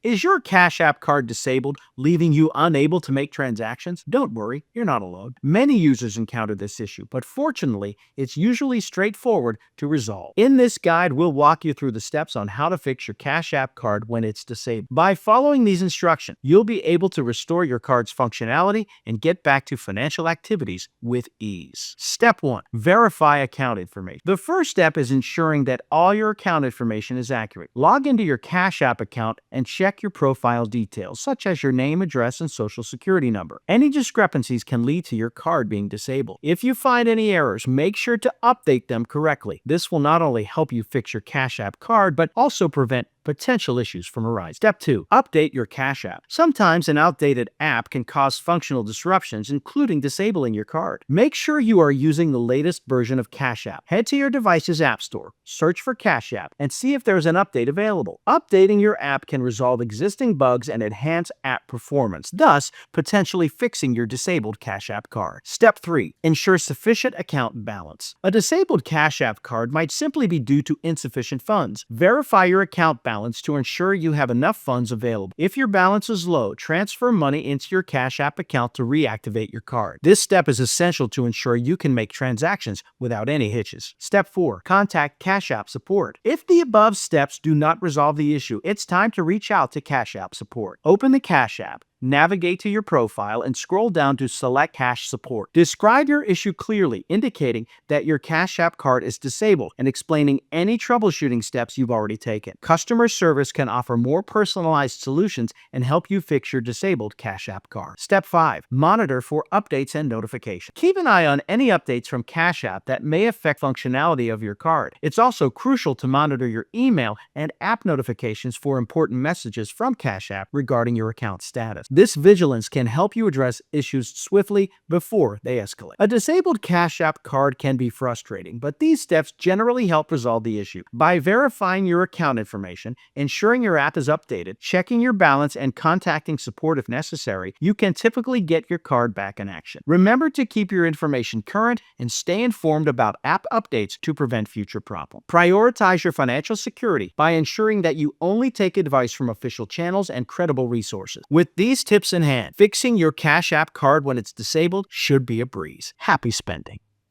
Is your Cash App card disabled, leaving you unable to make transactions? Don't worry, you're not alone. Many users encounter this issue, but fortunately, it's usually straightforward to resolve. In this guide, we'll walk you through the steps on how to fix your Cash App card when it's disabled. By following these instructions, you'll be able to restore your card's functionality and get back to financial activities with ease. Step 1. Verify account information. The first step is ensuring that all your account information is accurate. Log into your Cash App account and check your profile details, such as your name, address, and social security number. Any discrepancies can lead to your card being disabled. If you find any errors, make sure to update them correctly. This will not only help you fix your Cash App card, but also prevent potential issues from arising. Step 2. Update your Cash App. Sometimes an outdated app can cause functional disruptions, including disabling your card. Make sure you are using the latest version of Cash App. Head to your device's App Store, search for Cash App, and see if there's an update available. Updating your app can resolve existing bugs and enhance app performance, thus potentially fixing your disabled Cash App card. Step 3. Ensure sufficient account balance. A disabled Cash App card might simply be due to insufficient funds. Verify your account balance to ensure you have enough funds available. If your balance is low, transfer money into your Cash App account to reactivate your card. This step is essential to ensure you can make transactions without any hitches. Step 4. Contact Cash App support. If the above steps do not resolve the issue, it's time to reach out to Cash App support. Open the Cash App. Navigate to your profile and scroll down to select Cash Support. Describe your issue clearly, indicating that your Cash App card is disabled and explaining any troubleshooting steps you've already taken. Customer service can offer more personalized solutions and help you fix your disabled Cash App card. Step 5. Monitor for updates and notifications. Keep an eye on any updates from Cash App that may affect functionality of your card. It's also crucial to monitor your email and app notifications for important messages from Cash App regarding your account status. This vigilance can help you address issues swiftly before they escalate. A disabled Cash App card can be frustrating, but these steps generally help resolve the issue. By verifying your account information, ensuring your app is updated, checking your balance, and contacting support if necessary, you can typically get your card back in action. Remember to keep your information current and stay informed about app updates to prevent future problems. Prioritize your financial security by ensuring that you only take advice from official channels and credible resources. With these tips in hand, fixing your Cash App card when it's disabled should be a breeze. Happy spending.